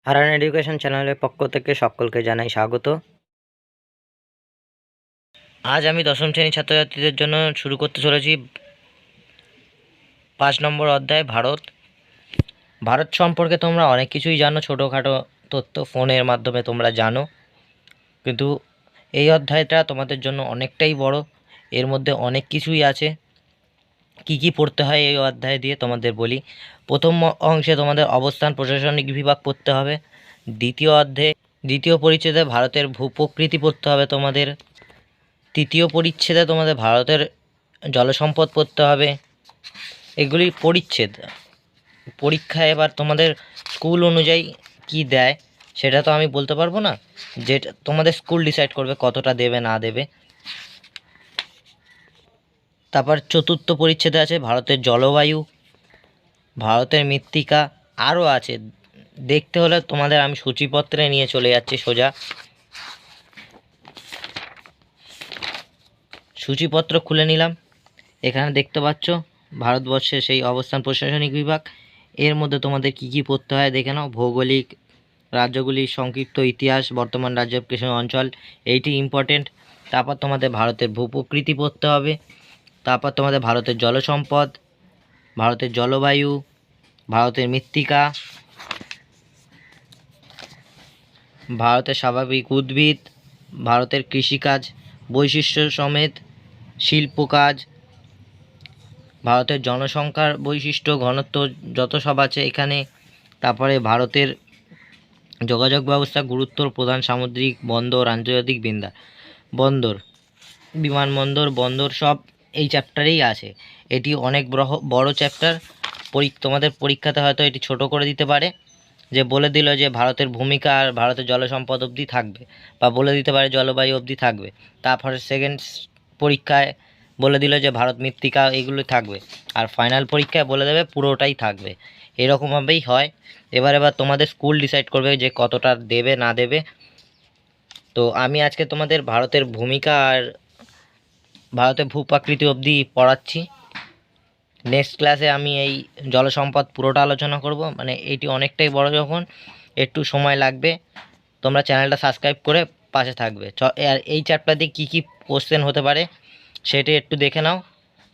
হারান education চ্যানেলের পক্ষ থেকে সকলকে জানাই স্বাগত। আজ আমি দশম শ্রেণীর ছাত্রছাত্রীদের জন্য শুরু করতে চলেছি 5 নম্বর অধ্যায় ভারত। ভারত সম্পর্কে তোমরা অনেক কিছুই জানো, ছোটোখাটো তথ্য ফোনের মাধ্যমে তোমরা জানো, কিন্তু এই অধ্যায়টা তোমাদের জন্য অনেকটাই বড়। এর মধ্যে অনেক কিছুই আছে। কি কি পড়তে হয় এই অধ্যায় দিয়ে তোমাদের বলি। প্রথম অংশে তোমাদের অবস্থান প্রশাসনিক বিভাগ পড়তে হবে। দ্বিতীয় পরিচ্ছেদে ভারতের ভূপ্রকৃতি পড়তে হবে তোমাদের। তৃতীয় পরিচ্ছেদে তোমাদের ভারতের জলসম্পদ পড়তে হবে। এগুলি পরিচ্ছেদ। পরীক্ষায় এবার তোমাদের স্কুল অনুযায়ী কি দেয় সেটা তো আমি বলতে পারবো না, যেটা তোমাদের স্কুল ডিসাইড করবে কতটা দেবে না দেবে। তারপর চতুর্থ পরিচ্ছেদে আছে ভারতের জলবায়ু, ভারতের মৃত্তিকা, আরও আছে। দেখতে হলে তোমাদের আমি সূচিপত্রে নিয়ে চলে যাচ্ছি সোজা। সূচিপত্র খুলে নিলাম। এখানে দেখতে পাচ্ছ ভারতবর্ষের সেই অবস্থান প্রশাসনিক বিভাগ। এর মধ্যে তোমাদের কি কি পড়তে হয় দেখে নাও। ভৌগোলিক, রাজ্যগুলির সংক্ষিপ্ত ইতিহাস, বর্তমান রাজ্যের কিছু অঞ্চল, এইটি ইম্পর্টেন্ট। তারপর তোমাদের ভারতের ভূপ্রকৃতি পড়তে হবে। তারপর তোমাদের ভারতের জলসম্পদ, ভারতের জলবায়ু, ভারতের মৃত্তিকা, ভারতের স্বাভাবিক উদ্ভিদ, ভারতের কৃষিকাজ বৈশিষ্ট্য সমেত, শিল্প কাজ, ভারতের জনসংখ্যার বৈশিষ্ট্য ঘনত্ব যত সব আছে এখানে। তারপরে ভারতের যোগাযোগ ব্যবস্থা, গুরুত্ব, প্রধান সামুদ্রিক বন্দর, আন্তর্জাতিক বন্দর, বিমানবন্দর, বন্দর সব এই চ্যাপ্টারেই আছে। এটি অনেক বড় চ্যাপ্টার। তোমাদের পরীক্ষাতে হয়তো এটি ছোট করে দিতে পারে, যে বলে দিল যে ভারতের ভূমিকা আর ভারতের জলসম্পদ অবধি থাকবে, বা বলে দিতে পারে জলবায়ু অবধি থাকবে। তারপরে সেকেন্ড পরীক্ষায় বলে দিল যে ভারত মৃত্তিকা এগুলো থাকবে, আর ফাইনাল পরীক্ষায় বলে দেবে পুরোটাই থাকবে। এরকমভাবেই হয়। এবার তোমাদের স্কুল ডিসাইড করবে যে কতটা দেবে না দেবে। তো আমি আজকে তোমাদের ভারতের ভূমিকা আর ভারতের ভূপ্রাকৃতি অবধি পড়াচ্ছি। নেক্সট ক্লাসে আমি এই জলসম্পদ পুরোটা আলোচনা করব। মানে এটি অনেকটাই বড়, যখন একটু সময় লাগবে। তোমরা চ্যানেলটা সাবস্ক্রাইব করে পাশে থাকবে। আর এই চ্যাপ্টার দিয়ে কী কী কোশ্চেন হতে পারে সেটি একটু দেখে নাও,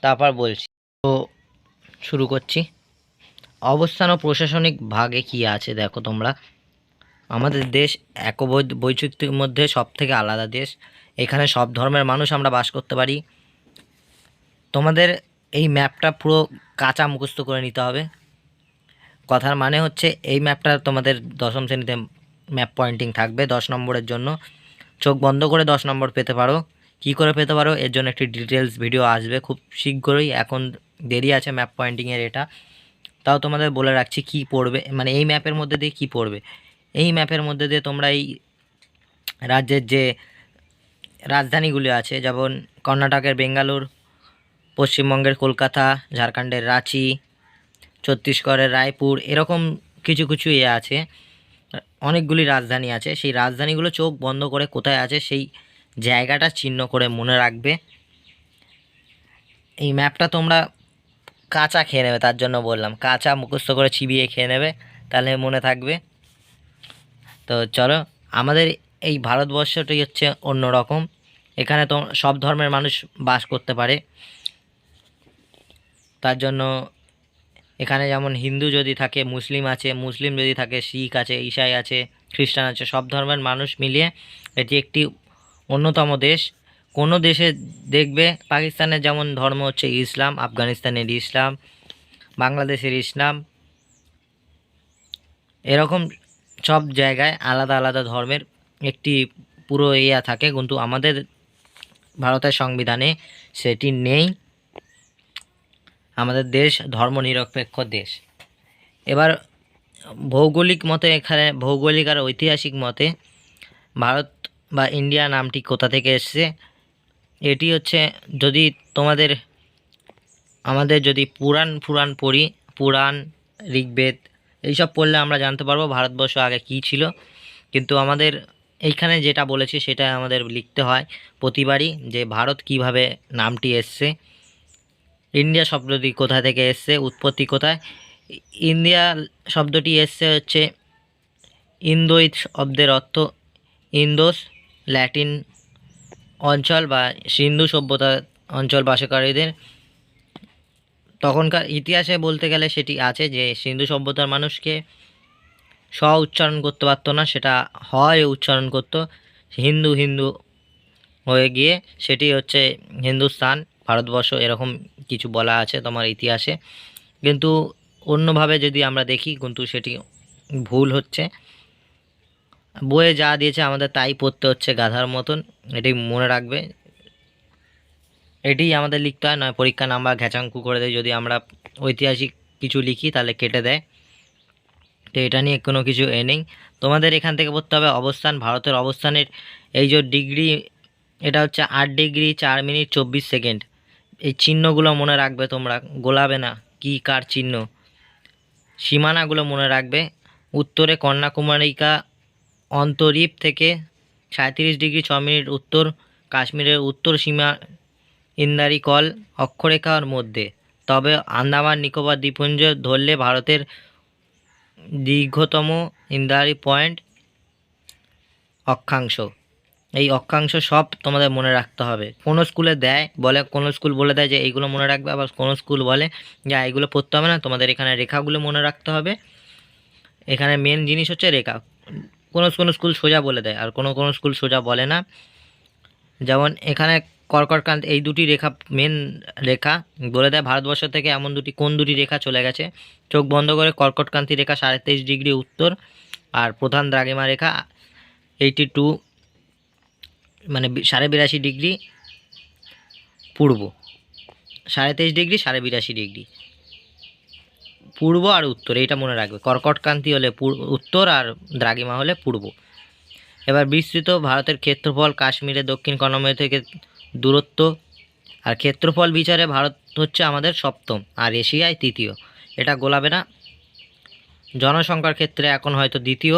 তারপর বলছি। তো শুরু করছি। অবস্থান ও প্রশাসনিক ভাগে কি আছে দেখো তোমরা। আমাদের দেশ বৈচিত্র্যের মধ্যে সব থেকে আলাদা দেশ। এখানে সব ধর্মের মানুষ আমরা বাস করতে পারি। তোমাদের এই ম্যাপটা পুরো কাঁচা মুখস্থ করে নিতে হবে। কথার মানে হচ্ছে এই ম্যাপটা তোমাদের দশম শ্রেণীতে ম্যাপ পয়েন্টিং থাকবে 10 নম্বরের জন্য। চোখ বন্ধ করে 10 নম্বর পেতে পারো। কি করে পেতে পারো এর জন্য একটি ডিটেলস ভিডিও আসবে খুব শীঘ্রই। এখন দেরি আছে ম্যাপ পয়েন্টিংয়ের এটা। তাও তোমাদের বলে রাখছি কি পড়বে, মানে এই ম্যাপের মধ্যে দিয়ে কি পড়বে। এই ম্যাপের মধ্যে দিয়ে তোমরা এই রাজ্যের যে রাজধানীগুলি আছে, যেমন কর্ণাটকের বেঙ্গালুর, পশ্চিমবঙ্গের কলকাতা, ঝাড়খণ্ডের রাঁচি, ছত্তিশগড়ের রায়পুর, এরকম কিছু কিছু আছে, অনেকগুলি রাজধানী আছে। সেই রাজধানীগুলো চোখ বন্ধ করে কোথায় আছে সেই জায়গাটা চিহ্ন করে মনে রাখবে। এই ম্যাপটা তোমরা কাঁচা খেয়ে নেবে, তার জন্য বললাম কাঁচা মুখস্থ করে চিবিয়ে খেয়ে নেবে, তাহলে মনে থাকবে। তো চলো, আমাদের এই ভারতবর্ষটাই হচ্ছে অন্যরকম। এখানে তো সব ধর্মের মানুষ বাস করতে পারে। তার জন্য এখানে যেমন হিন্দু যদি থাকে, মুসলিম আছে, মুসলিম যদি থাকে শিখ আছে, ঈসাই আছে, খ্রিস্টান আছে, সব ধর্মের মানুষ মিলিয়ে এটি একটি অন্যতম দেশ। কোনো দেশে দেখবে পাকিস্তানের যেমন ধর্ম হচ্ছে ইসলাম, আফগানিস্তানের ইসলাম, বাংলাদেশের ইসলাম, এরকম সব জায়গায় আলাদা আলাদা ধর্মের একটি পুরো থাকে, কিন্তু আমাদের ভারতের সংবিধানে সেটি নেই। আমাদের দেশ ধর্মনিরপেক্ষ দেশ। এবার ভৌগোলিক মতে, এখানে ভৌগোলিক আর ঐতিহাসিক মতে ভারত বা ইন্ডিয়া নামটি কোথা থেকে এসছে। এটি হচ্ছে, যদি আমাদের যদি পুরাণ পড়ি, পুরাণ, ঋগ্বেদ এইসব পড়লে আমরা জানতে পারবো ভারতবর্ষ আগে কী ছিল। কিন্তু আমাদের এইখানে যেটা বলেছি সেটা আমাদের লিখতে হয় প্রতিবারই, যে ভারত কিভাবে নামটি এসছে, ইন্ডিয়া শব্দটি কোথা থেকে এসছে, উৎপত্তি কোথায়। ইন্ডিয়া শব্দটি এসছে হচ্ছে ইন্দোইড শব্দের অর্থ ইন্দোস, ল্যাটিন অঞ্চল বা সিন্ধু সভ্যতা অঞ্চল বাসকারীদের। তখনকার ইতিহাসে বলতে গেলে সেটি আছে যে সিন্ধু সভ্যতার মানুষকে উচ্চারণ করতে পারতো না, সেটা হয় উচ্চারণ করতো হিন্দু হিন্দু হয়ে গিয়ে, সেটি হচ্ছে হিন্দুস্তান, ভারতবর্ষ, এরকম কিছু বলা আছে তোমার ইতিহাসে। কিন্তু অন্যভাবে যদি আমরা দেখি কিন্তু সেটি ভুল হচ্ছে। বইয়ে যা দিয়েছে আমাদের তাই পড়তে হচ্ছে গাধার মতন, এটি মনে রাখবে। এটি আমাদের লিখতে হয়, নয় পরীক্ষা নাম্বার ঘ্যাচাঙ্কু করে দেয় যদি আমরা ঐতিহাসিক কিছু লিখি, তাহলে কেটে দেয়। তো এটা নিয়ে কোনো কিছু নেই। তোমাদের এখান থেকে পড়তে হবে অবস্থান, ভারতের অবস্থানের এই যে ডিগ্রি, এটা হচ্ছে 8 ডিগ্রি 4 মিনিট 24 সেকেন্ড। এই চিহ্নগুলো মনে রাখবে তোমরা, গোলাবে না কি কার চিহ্ন। সীমানাগুলো মনে রাখবে। উত্তরে কন্যাকুমারিকা অন্তরীপ থেকে 37 ডিগ্রি 6 মিনিট উত্তর, কাশ্মীরের উত্তর সীমা ইন্দারি কল অক্ষরেখার মধ্যে। তবে আন্দামান নিকোবর দ্বীপপুঞ্জ ধরলে ভারতের দীর্ঘতম ইন্দারি পয়েন্ট অক্ষাংশ। এই অক্ষাংশ সব তোমাদের মনে রাখতে হবে। কোনো স্কুলে দেয় বলে, কোনো স্কুল বলে দেয় যে এইগুলো মনে রাখবে, আবার কোনো স্কুল বলে যে এইগুলো পড়তে হবে না, তোমাদের এখানে রেখাগুলো মনে রাখতে হবে। এখানে মেন জিনিস হচ্ছে রেখা। কোনো কোনো স্কুল সোজা বলে দেয় আর কোনো কোনো স্কুল সোজা বলে না। যেমন এখানে কর্কটক্রান্তি, এই দুটি রেখা মেন রেখা বলে দেয় ভারতবর্ষ থেকে এমন কোন দুটি রেখা চলে গেছে। চোখ বন্ধ করে কর্কটক্রান্তি রেখা 23.5 ডিগ্রি উত্তর, আর প্রধান দ্রাঘিমা রেখা 82 মানে 82.5 ডিগ্রি পূর্ব, 23.5 ডিগ্রি 82.5 ডিগ্রি পূর্ব আর উত্তর, এইটা মনে রাখবে। কর্কটক্রান্তি হলে উত্তর আর দ্রাঘিমা হলে পূর্ব। এবার বিস্তৃত ভারতের ক্ষেত্রফল, কাশ্মীরে দক্ষিণ কনময় থেকে দূরত্ব। আর ক্ষেত্রফল বিচারে ভারত হচ্ছে আমাদের সপ্তম আর এশিয়ায় তৃতীয়, এটা গোলাবে না। জনসংখ্যার ক্ষেত্রে এখন হয়তো দ্বিতীয়,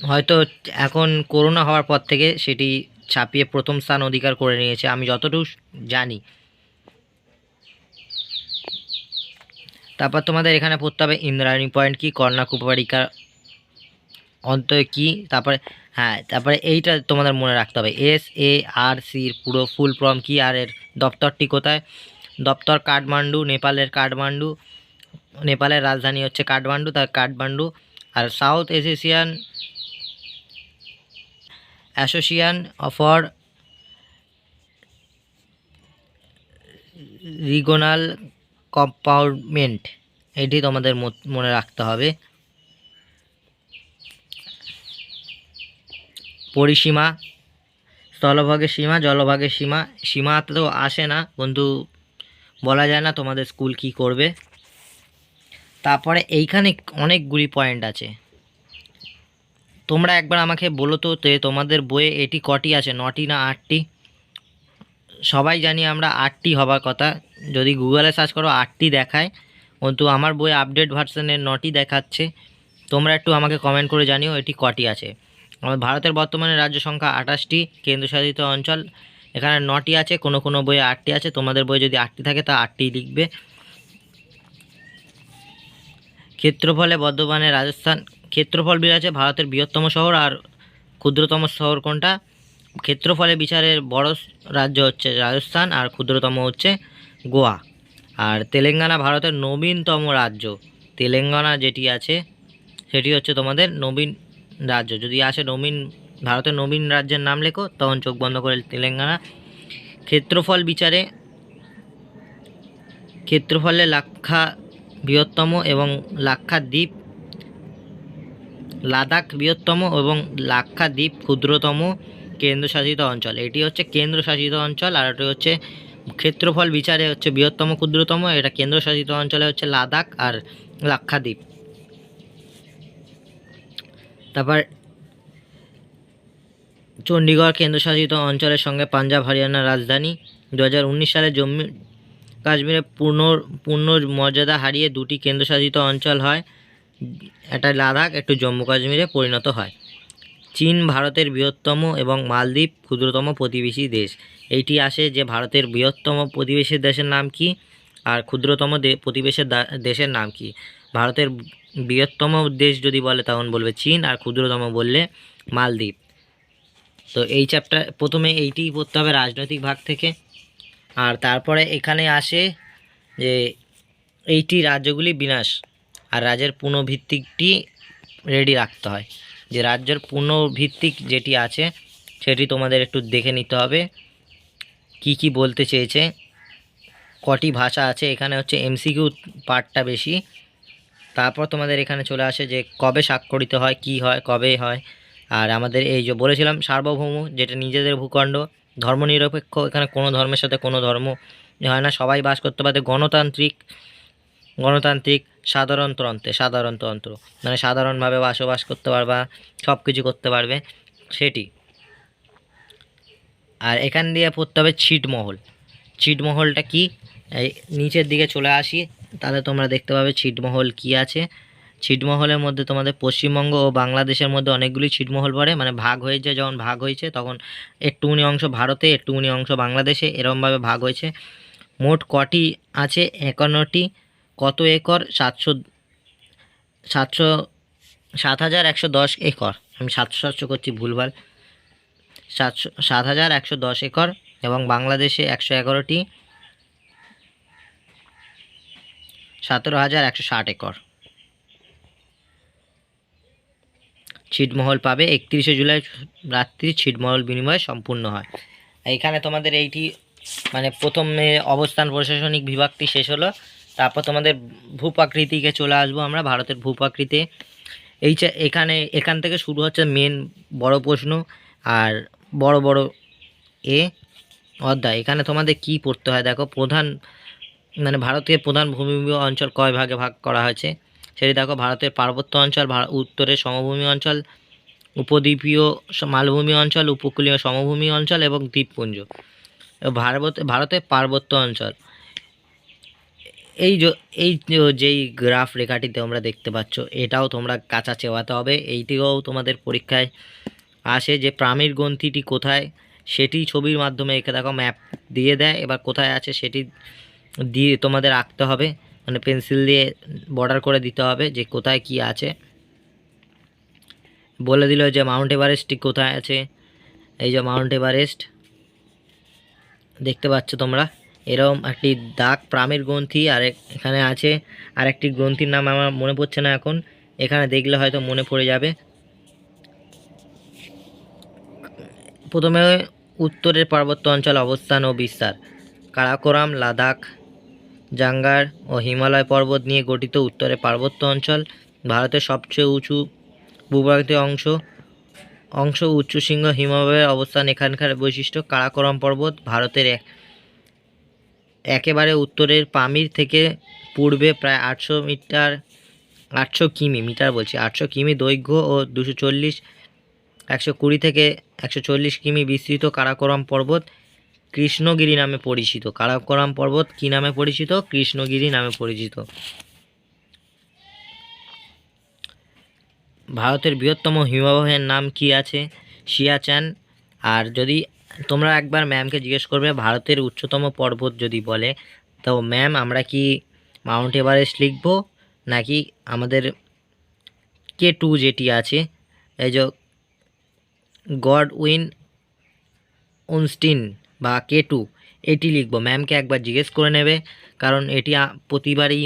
হয়তো এখন করোনা হওয়ার পর থেকে সেটি ছাপিয়ে প্রথম স্থান অধিকার করে নিয়েছে আমি যতটুকু জানি। তারপর তোমাদের এখানে পড়তে হবে ইন্দ্রায়ণী পয়েন্ট কি, কন্যাকুমারিকা অন্তর কি, তারপরে এইটা তোমাদের মনে রাখতে হবে SARCর পুরো ফুল ফর্ম কি, আর এর দপ্তরটি কোথায়। দপ্তর কাঠমান্ডু, নেপালের রাজধানী হচ্ছে কাঠমান্ডু, তার কাঠমান্ডু। আর সাউথ এশিয়ান অ্যাসোসিয়েশন ফর রিগনাল কম্পাউন্ডমেন্ট, এটি তোমাদের মনে রাখতে হবে। পরিসীমা, স্থলভাগের সীমা, জলভাগের সীমা। সীমা তো আসে না বন্ধু, বলা যায় না তোমাদের স্কুল কি করবে। তারপরে এইখানে অনেকগুলি পয়েন্ট আছে, তোমরা একবার আমাকে বলো তো তোমাদের বইয়ে এটি কটি আছে, 9টি না 8টি? সবাই জানি আমরা 8টি হবার কথা, যদি গুগলে সার্চ করো 8টি দেখায়, কিন্তু আমার বই আপডেট ভার্সনের 9টি দেখাচ্ছে। তোমরা একটু আমাকে কমেন্ট করে জানিও এটি কটি আছে। আমাদের ভারতের বর্তমানে রাজ্য সংখ্যা 28টি, কেন্দ্রশাসিত অঞ্চল এখানে 9টি আছে, কোনো কোনো বইয়ে 8টি আছে। তোমাদের বই যদি 8টি থাকে তা 8টি লিখবে। ক্ষেত্রফলে বর্ধমানে রাজস্থান, ক্ষেত্রফল বিরাজে ভারতের বৃহত্তম শহর আর ক্ষুদ্রতম শহর কোনটা। ক্ষেত্রফলে বিচারের বড় রাজ্য হচ্ছে রাজস্থান আর ক্ষুদ্রতম হচ্ছে গোয়া। আর তেলেঙ্গানা ভারতের নবীনতম রাজ্য, তেলেঙ্গানা যেটি আছে সেটি হচ্ছে তোমাদের নবীন রাজ্য। যদি আসে ভারতের নবীন রাজ্যের নাম লেখো তখন চোখ বন্ধ করে তেলেঙ্গানা। ক্ষেত্রফল বিচারে ক্ষেত্রফলে লাক্ষা বৃহত্তম এবং লাক্ষাদ্বীপ, লাদাখ বৃহত্তম এবং লাক্ষাদ্বীপ ক্ষুদ্রতম কেন্দ্রশাসিত অঞ্চল। এটি হচ্ছে কেন্দ্রশাসিত অঞ্চল, আর এটি হচ্ছে ক্ষেত্রফল বিচারে হচ্ছে বৃহত্তম ক্ষুদ্রতম, এটা কেন্দ্রশাসিত অঞ্চলে হচ্ছে লাদাখ আর লাক্ষাদ্বীপ। তারপর চণ্ডীগড় কেন্দ্রশাসিত অঞ্চলের সঙ্গে পাঞ্জাব হরিয়ানার রাজধানী। 2019 সালে জম্মু কাশ্মীরে পূর্ণ মর্যাদা হারিয়ে 2টি কেন্দ্রশাসিত অঞ্চল হয়, একটা লাদাখ একটু জম্মু কাশ্মীরে পরিণত হয়। চীন ভারতের বৃহত্তম এবং মালদ্বীপ ক্ষুদ্রতম প্রতিবেশী দেশ। এইটি আসে যে ভারতের বৃহত্তম প্রতিবেশী দেশের নাম কি আর ক্ষুদ্রতম প্রতিবেশী দেশের নাম কি। ভারতের বৃহত্তম দেশ যদি বলে তখন বলবে চীন, আর ক্ষুদ্রতম বললে মালদ্বীপ। তো এই চ্যাপ্টার প্রথমে এইটিই পড়তে হবে রাজনৈতিক ভাগ থেকে। আর তারপরে এখানে আসে যে এইটি রাজ্যগুলি বিন্যাস আর রাজ্যের পুনঃভিত্তিকটি রেডি রাখতে হয়। যে রাজ্যের পুনঃভিত্তিক যেটি আছে সেটি তোমাদের একটু দেখে নিতে হবে কি কি বলতে চেয়েছে, কটি ভাষা আছে। এখানে হচ্ছে এমসিকিউ পার্টটা বেশি। তারপর তোমাদের এখানে চলে আসে যে কবে স্বাক্ষরিত হয়, কি হয়, কবে হয়। আর আমাদের এই যে বলেছিলাম সার্বভৌম, যেটা নিজেদের ভূখণ্ড, ধর্মনিরপেক্ষ, এখানে কোনো ধর্মের সাথে কোনো ধর্ম হয় না, সবাই বাস করতে পারে। গণতান্ত্রিক সাধারণতন্ত্র মানে সাধারণভাবে বসবাস করতে পারবা, সব কিছু করতে পারবে সেটি। আর এখান দিয়ে পড়তে হবে ছিটমহলটা কি, এই নিচের দিকে চলে আসি তাহলে তোমরা দেখতে পাবে ছিটমহল কি আছে। ছিটমহলের মধ্যে তোমাদের পশ্চিমবঙ্গ ও বাংলাদেশের মধ্যে অনেকগুলি ছিটমহল পড়ে, মানে ভাগ হয়েছে, যখন ভাগ হয়েছে তখন একটুখানি অংশ ভারতে, একটুখানি অংশ বাংলাদেশে, এরমভাবে ভাগ হয়েছে। মোট কটি আছে? 51টি। কত একর? 7,110 একর। আমি 700 করছি, ভুলভাল। 7,110 একর। এবং বাংলাদেশে 111টি, 17,160 একর। ছিটমহল পাবে। 31শে জুলাই রাত্রি ছিটমহল বিনিময় সম্পূর্ণ হয়। এইখানে তোমাদের এইটি মানে প্রথমে অবস্থান প্রশাসনিক বিভাগটি শেষ হলো। তারপর তোমাদের ভূপ্রাকৃতিকে চলে আসবো আমরা, ভারতের ভূপ্রাকৃতি। এখান থেকে শুরু হচ্ছে মেন বড় প্রশ্ন আর বড় বড় অধ্যায়। এখানে তোমাদের কি পড়তে হয় দেখো, মানে ভারতের প্রধান ভূমিরূপ অঞ্চল কয় ভাগে ভাগ করা হয়েছে সেটি দেখো। ভারতের পার্বত্য অঞ্চল, উত্তরের সমভূমি অঞ্চল, উপদ্বীপীয় মালভূমি অঞ্চল, উপকূলীয় সমভূমি অঞ্চল এবং দ্বীপপুঞ্জ। ভারতের পার্বত্য অঞ্চল, যেই গ্রাফ রেখাটি তোমরা দেখতে পাচ্ছ এটাও তোমরা কাঁচা চেওয়াতে হবে। এইটিও তোমাদের পরীক্ষায় আসে যে প্রামীর গ্রন্থিটি কোথায়, সেটি ছবির মাধ্যমে এঁকে দেখো, ম্যাপ দিয়ে দেয়। এবার কোথায় আছে সেটি দিয়ে তোমাদের আঁকতে হবে, মানে পেন্সিল দিয়ে বর্ডার করে দিতে হবে যে কোথায় কি আছে। বলে দিল যে মাউন্ট এভারেস্টটি কোথায় আছে। এই যে মাউন্ট এভারেস্ট দেখতে পাচ্ছ তোমরা, এরকম একটি দাগ প্রামীর গ্রন্থি। আর এখানে আছে আরেকটি গ্রন্থির নাম আমার মনে পড়ছে না এখন, এখানে দেখলে হয়তো মনে পড়ে যাবে। প্রথমে উত্তরের পার্বত্য অঞ্চল অবস্থান ও বিস্তার। কারাকোরাম, লাদাখ, জাঙ্গার ও হিমালয় পর্বত নিয়ে গঠিত উত্তরের পার্বত্য অঞ্চল। ভারতের সবচেয়ে উঁচু ভূপ্রাকৃতিক অংশ উচ্চশৃঙ্গ হিমবাহের অবস্থান। এখানকার বৈশিষ্ট্য কারাকোরাম পর্বত ভারতের একেবারে উত্তরের পামির থেকে পূর্বে প্রায় 800 কিমি দৈর্ঘ্য ও 120 থেকে 140 কিমি বিস্তৃত কারাকোরাম পর্বত কৃষ্ণগিরি নামে পরিচিত। কারাকোরাম পর্বত কি নামে পরিচিত? কৃষ্ণগিরি নামে পরিচিত। ভারতের বৃহত্তম হিমবাহের নাম কি আছে? সিয়াচেন। আর যদি তোমরা একবার ম্যামকে জিজ্ঞেস করবে ভারতের উচ্চতম পর্বত যদি বলে, তো ম্যাম আমরা কি মাউন্ট এভারেস্ট লিখব নাকি আমাদের K2 যেটি আছে, এই যে গডউইন উনস্টিন বা K2, এটি লিখব? ম্যামকে একবার জিজ্ঞেস করে নেবে, কারণ এটি প্রতিবারই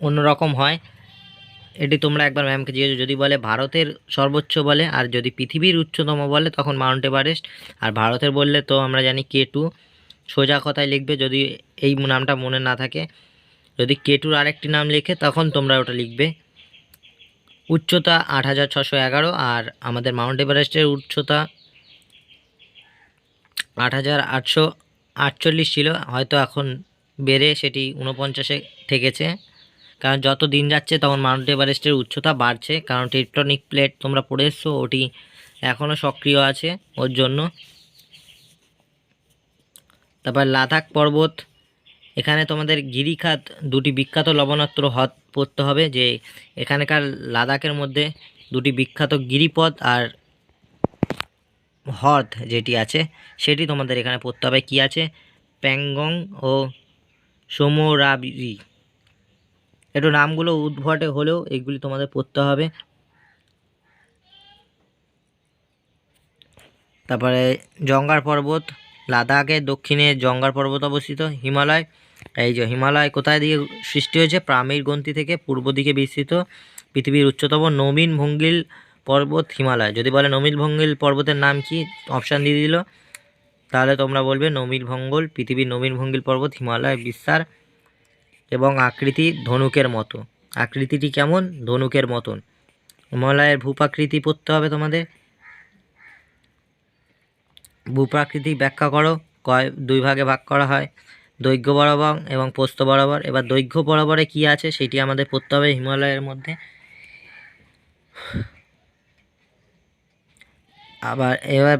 অন্যরকম হয়। এটি তোমরা একবার ম্যামকে জিজ্ঞেস, যদি বলে ভারতের সর্বোচ্চ বলে, আর যদি পৃথিবীর উচ্চতম বলে তখন মাউন্ট এভারেস্ট, আর ভারতের বললে তো আমরা জানি K2। সোজা কথায় লিখবে যদি এই নামটা মনে না থাকে। যদি K2-র আরেকটি নাম লিখে তখন তোমরা ওটা লিখবে। উচ্চতা 8,611, আর আমাদের মাউন্ট এভারেস্টের উচ্চতা 8,848 ছিল, হয়তো এখন বেড়ে সেটি 49-এ ঠেকেছে, কারণ যত দিন যাচ্ছে তখন মাউন্ট এভারেস্টের উচ্চতা বাড়ছে, কারণ টেকটনিক প্লেট তোমরা পড়ে এসছো, ওটি এখনও সক্রিয় আছে ওর জন্য। তারপর লাদাখ পর্বত, এখানে তোমাদের গিরিখাত, দুটি বিখ্যাত লবণাক্ত হ্রদ পড়তে হবে, যে এখানকার লাদাখের মধ্যে দুটি বিখ্যাত গিরিপথ আর হ্রদ যেটি আছে সেটি তোমাদের এখানে পড়তে হবে। কী আছে? প্যাংগং ও সোমরাবরি। একটু নামগুলো উদ্ভটে হলেও এইগুলি তোমাদের পড়তে হবে। তারপরে জঙ্গার পর্বত, লাদাখের দক্ষিণে জঙ্গার পর্বত অবস্থিত। হিমালয়, এই যে হিমালয় কোথায় দিয়ে সৃষ্টি হয়েছে? পামির গ্রন্থি থেকে পূর্ব দিকে বিস্তৃত পৃথিবীর উচ্চতম নবীন ভঙ্গিল পর্বত হিমালয়। যদি বলে নবীন ভঙ্গিল পর্বতের নাম কি, অপশান দিয়ে দিল, তাহলে তোমরা বলবে নবীন ভঙ্গল, পৃথিবীর নবীন ভঙ্গিল পর্বত হিমালয় বিস্তার এবং আকৃতি ধনুকের মতো। আকৃতিটি কেমন? ধনুকের মতন। হিমালয়ের ভূপ্রাকৃতি পড়তে হবে তোমাদের। ভূপ্রাকৃতিক ব্যাখ্যা করো। দুই ভাগে ভাগ করা হয়, দৈর্ঘ্য বরাবর এবং প্রস্থ বরাবর। এবার দৈর্ঘ্য বরাবরে কি আছে সেটি আমাদের পড়তে হবে হিমালয়ের মধ্যে। আবার এবার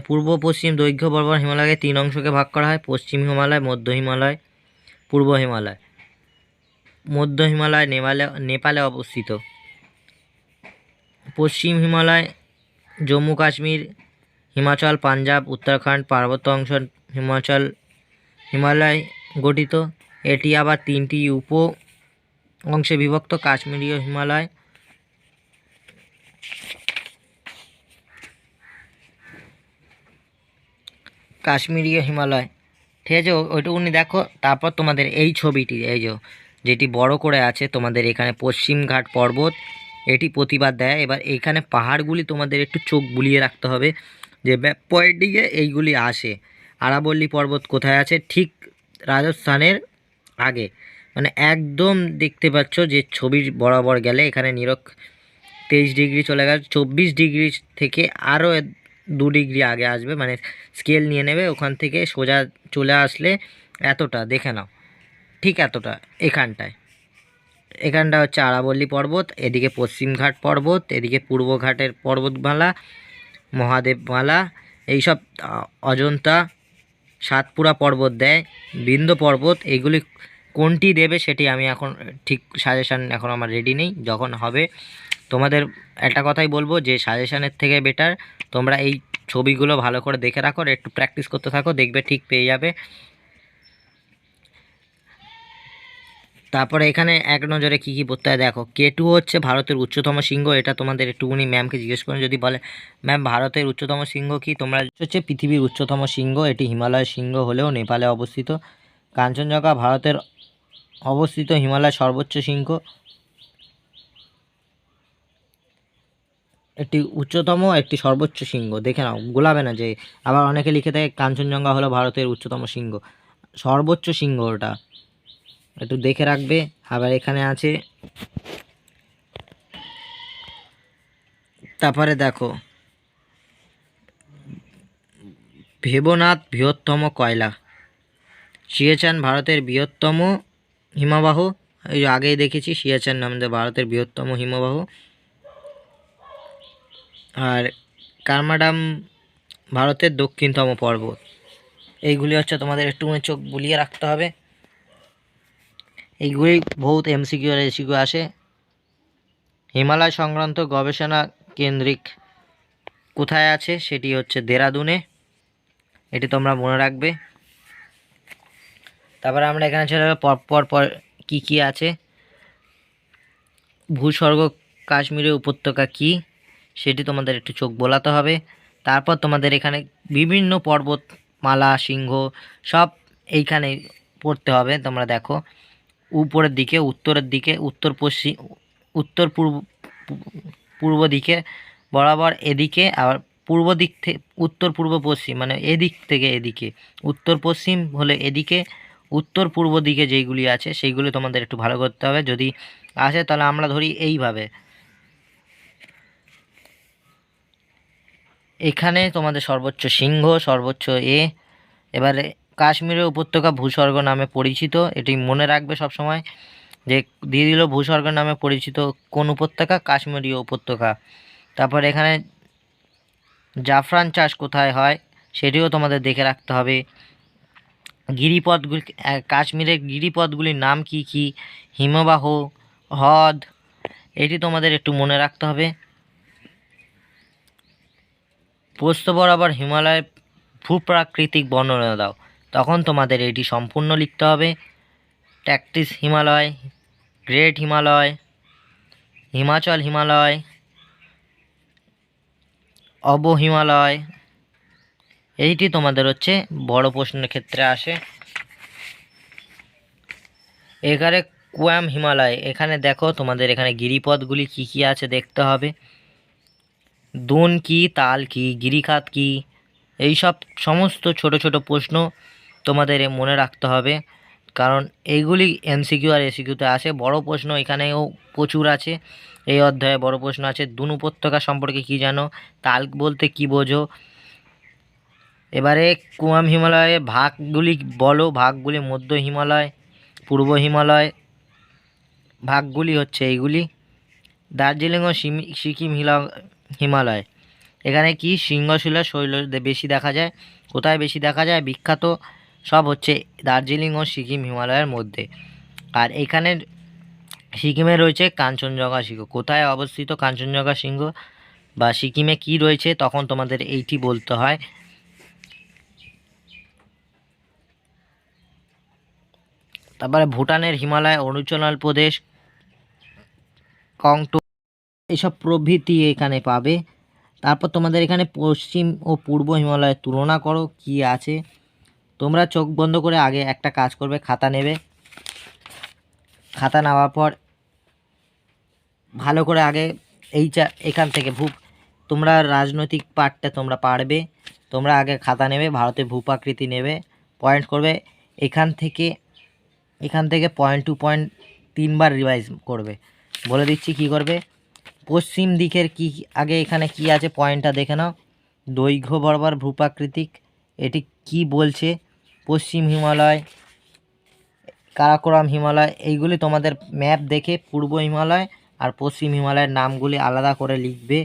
পূর্ব পশ্চিম দৈর্ঘ্য বরাবর হিমালয়কে 3 অংশকে ভাগ করা হয়, পশ্চিম হিমালয়, মধ্য হিমালয়, পূর্ব হিমালয়। মধ্য হিমালয় নেপালে অবস্থিত। পশ্চিম হিমালয় জম্মু কাশ্মীর, হিমাচল, পাঞ্জাব, উত্তরাখণ্ড পার্বত্য অংশ হিমালয় গঠিত। এটি আবার 3টি উপ অংশে বিভক্ত। কাশ্মীরীয় হিমালয়, ঠিক আছে, ওইটুকুনি দেখো। তারপর তোমাদের এই ছবিটি, এই যেটি বড় করে আছে তোমাদের এখানে পশ্চিম ঘাট পর্বত, এটি প্রতিবাদ দেয়। এবার এইখানে পাহাড়গুলি তোমাদের একটু চোখ বুলিয়ে রাখতে হবে যে পয়েন্ট দিকে এইগুলি আসে। আরাবল্লী পর্বত কোথায় আছে? ঠিক রাজস্থানের আগে, মানে একদম দেখতে পাচ্ছ যে ছবির বরাবর গেলে এখানে 23 ডিগ্রি চলে গেছে, 24 ডিগ্রি থেকে আরও 2 ডিগ্রি আগে আসবে, মানে স্কেল নিয়ে নেবে ওখান থেকে সোজা চলে আসলে এতটা দেখে নাও, ঠিক এতটা এখানটা হচ্ছে আরাবল্লী পর্বত, এদিকে পশ্চিমঘাট পর্বত, এদিকে পূর্বঘাটের পর্বতমালা, মহাদেবমালা, এইসব অজন্তা, সাতপুরা পর্বত দেয়, বিন্ধ্য পর্বত। এইগুলি কোনটি দেবে সেটি আমি এখন ঠিক সাজেশান এখন আমার রেডি নেই, যখন হবে তোমাদের একটা কথাই বলবো যে সাজেশানের থেকে বেটার তোমরা এই ছবিগুলো ভালো করে দেখে রাখো, একটু প্র্যাকটিস করতে থাকো, দেখবে ঠিক পেয়ে যাবে। তারপরে এখানে এক নজরে কী কী পড়তে হয় দেখো। K2 হচ্ছে ভারতের উচ্চতম শৃঙ্গ। এটা তোমাদের একটুখানি ম্যামকে জিজ্ঞেস করুন, যদি বলে ম্যাম ভারতের উচ্চতম শৃঙ্গ কি, তোমরা হচ্ছে পৃথিবীর উচ্চতম শৃঙ্গ, এটি হিমালয় শৃঙ্গ হলেও নেপালে অবস্থিত। কাঞ্চনজঙ্ঘা ভারতের অবস্থিত হিমালয় সর্বোচ্চ শৃঙ্গ, একটি উচ্চতম একটি সর্বোচ্চ শৃঙ্গ, দেখে নাও, গোলাবে না যে আবার অনেকে লিখে থাকে কাঞ্চনজঙ্ঘা হলো ভারতের উচ্চতম শৃঙ্গ, সর্বোচ্চ শৃঙ্গ ওটা, একটু দেখে রাখবে। আবার এখানে আছে, তারপরে দেখো ভেবনাথ বৃহত্তম কয়লা, সিয়াচেন ভারতের বৃহত্তম হিমবাহ, এই আগেই দেখেছি সিয়াচেন নামে ভারতের বৃহত্তম হিমবাহ। আর কারমাডাম ভারতের দক্ষিণতম পর্বত। এইগুলি হচ্ছে তোমাদের একটু চোখ বুলিয়ে রাখতে হবে, এইগুলি বহুত এমসিকিউ আর এসিকিউ আসে। হিমালয় সংক্রান্ত গবেষণা কেন্দ্রিক কোথায় আছে সেটি হচ্ছে দেরাদুনে, এটি তোমরা মনে রাখবে। তারপরে আমরা এখানে চলে যাবো পর কী কী আছে। ভূস্বর্গ কাশ্মীরের উপত্যকা কি সেটি তোমাদের একটু চোখ বোলাতে হবে। তারপর তোমাদের এখানে বিভিন্ন পর্বতমালা সিংহ সব এইখানে পড়তে হবে। তোমরা দেখো উপরের দিকে, উত্তরের দিকে, উত্তর পূর্ব দিকে বরাবর এদিকে, আবার পূর্ব দিক থেকে উত্তর পূর্ব পশ্চিম, মানে এদিক থেকে এদিকে, উত্তর পশ্চিম হলে এদিকে, উত্তর পূর্ব দিকে যেইগুলি আছে সেইগুলি তোমাদের একটু ভালো করতে হবে। যদি আসে তাহলে আমরা ধরি এইভাবে, এখানে তোমাদের সর্বোচ্চ সিংহ, সর্বোচ্চ এবারে কাশ্মীরের উপত্যকা ভূস্বর্গ নামে পরিচিত, এটি মনে রাখবে সব সময় যে দিয়ে দিল ভূস্বর্গ নামে পরিচিত কোন উপত্যকা? কাশ্মীরীয় উপত্যকা। তারপর এখানে জাফরান চাষ কোথায় হয় সেটিও তোমাদের দেখে রাখতে হবে। গিরিপথগুলি, কাশ্মীরের গিরিপথগুলির নাম কি কি? হিমবাহ, হ্রদ, এটি তোমাদের একটু মনে রাখতে হবে। প্রস্থ বরাবর হিমালয়ের ভূপ্রাকৃতিক বর্ণনা দাও, তখন তোমাদের এটি সম্পূর্ণ লিখতে হবে। ট্যাক্টিস হিমালয়, গ্রেট হিমালয়, হিমাচল হিমালয়, অব হিমালয়, এইটি তোমাদের হচ্ছে বড় প্রশ্নের ক্ষেত্রে আসে। এখানে কুয়াম হিমালয়, এখানে দেখো তোমাদের এখানে গিরিপথগুলি কি কি আছে দেখতে হবে। দুন কি, তাল কি, গিরিখাত কি, এই সব সমস্ত ছোট ছোট প্রশ্ন তোমাদের মনে রাখতে হবে, কারণ এইগুলি এমসিকিউ আর এসিকিউতে আসে। বড় প্রশ্ন এখানেও প্রচুর আছে, এই অধ্যায়ে বড় প্রশ্ন আছে। দুন উপত্যকা সম্পর্কে কি জানো, তাল বলতে কি বোঝো, এবারে কুয়াম হিমালয়ে ভাগগুলি বলো, ভাগগুলি মধ্য হিমালয়, পূর্ব হিমালয়, ভাগগুলি হচ্ছে এইগুলি। দার্জিলিং ও সিকিম হিমালয়, এখানে কি শৃঙ্গশিলা শৈল বেশি দেখা যায়। কোথায় বেশি দেখা যায়, বিখ্যাত সব হচ্ছে দার্জিলিং ও সিকিম হিমালয়ের মধ্যে। আর এখানে সিকিমে রয়েছে কাঞ্চনজঙ্ঘা শৃঙ্গ। কোথায় অবস্থিত কাঞ্চনজঙ্ঘা শৃঙ্গ বা সিকিমে কি রয়েছে, তখন তোমাদের এইটি বলতে হয়। তারপরে ভুটানের হিমালয়, অরুণাচল প্রদেশ, কংটো, এসব প্রভৃতি এখানে পাবে। তারপর তোমাদের এখানে পশ্চিম ও পূর্ব হিমালয়ের তুলনা করো কি আছে। তোমরা চোখ বন্ধ করে আগে একটা কাজ করবে, খাতা নেবে। খাতা নেওয়ার পর ভালো করে আগে এখান থেকে তোমরা রাজনৈতিক পার্টটা তোমরা পারবে। তোমরা আগে খাতা নেবে, ভারতের ভূপ্রাকৃতি নেবে, পয়েন্ট করবে। এখান থেকে পয়েন্ট টু পয়েন্ট 3বার রিভাইজ করবে। বলে দিচ্ছি কি করবে। পশ্চিম দিকের কি আগে এখানে কি আছে পয়েন্টটা দেখে নাও। দৈর্ঘ্য বরাবর ভূপ্রাকৃতিক, এটি কি বলছে। পশ্চিম হিমালয়, কারাকোরাম হিমালয়, এইগুলি তোমাদের ম্যাপ দেখে পূর্ব হিমালয় আর পশ্চিম হিমালয়ের নামগুলি আলাদা করে লিখবে।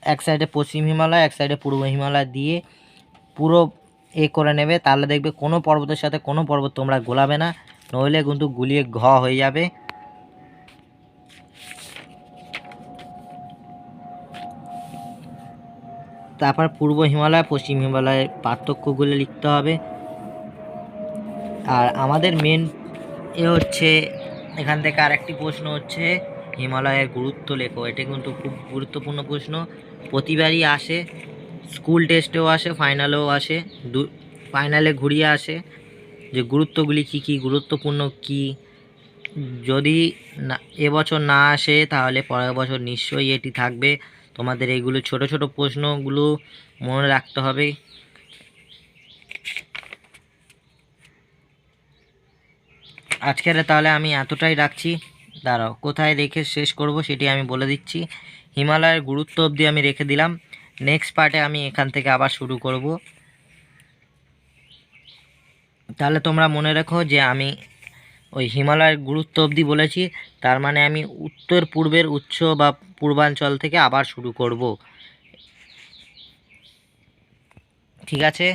এক সাইডে পশ্চিম হিমালয়, এক সাইডে পূর্ব হিমালয় দিয়ে পুরো করে নেবে। তাহলে দেখবে কোনো পর্বতের সাথে কোনো পর্বত তোমরা গোলাবে না, নইলে কিন্তু গুলিয়ে হয়ে যাবে। তারপর পূর্ব হিমালয় পশ্চিম হিমালয়ের পার্থক্যগুলো লিখতে হবে। আর আমাদের মেন হচ্ছে এখান থেকে আরেকটি প্রশ্ন হচ্ছে হিমালয়ের গুরুত্ব লেখো। এটা কিন্তু খুব গুরুত্বপূর্ণ প্রশ্ন, প্রতিবারই আসে, স্কুল টেস্টেও আসে, ফাইনালেও আসে, ফাইনালে ঘুরিয়ে আসে যে গুরুত্বগুলি কি কি, গুরুত্বপূর্ণ কি। যদি না এবছর না আসে তাহলে পরের বছর নিশ্চয়ই এটি থাকবে। তোমাদের এইগুলো ছোট ছোট প্রশ্নগুলো মনে রাখতে হবে। আজকের তাহলে আমি এতটাই রাখছি। দাঁড়াও, কোথায় রেখে শেষ করব সেটি আমি বলে দিচ্ছি। হিমালয়ের গুরুত্ব অবধি আমি রেখে দিলাম। নেক্সট পার্টে আমি এখান থেকে আবার শুরু করব। তাহলে তোমরা মনে রেখো যে আমি ওই হিমালয়ের গুরুত্ব অবধি বলেছি, তার মানে আমি উত্তর পূর্বের উচ্চ বা পূর্বাঞ্চল থেকে আবার শুরু করব। ঠিক আছে।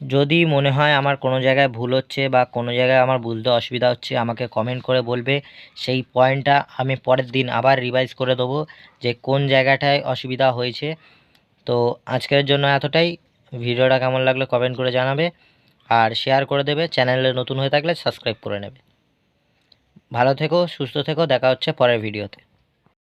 যদি মনে হয় আমার কোনো জায়গায় ভুল হচ্ছে বা কোনো জায়গায় আমার বুঝতে অসুবিধা হচ্ছে, আমাকে কমেন্ট করে বলবে। সেই পয়েন্টটা আমি পরের দিন আবার রিভাইজ করে দেবো যে কোন জায়গাটায় অসুবিধা হয়েছে। তো আজকের জন্য এতটাই। ভিডিওটা কেমন লাগলো কমেন্ট করে জানাবে, আর শেয়ার করে দেবে। চ্যানেলে নতুন হয়ে থাকলে সাবস্ক্রাইব করে নেবে। ভালো থেকো, সুস্থ থেকো, দেখা হচ্ছে পরের ভিডিওতে।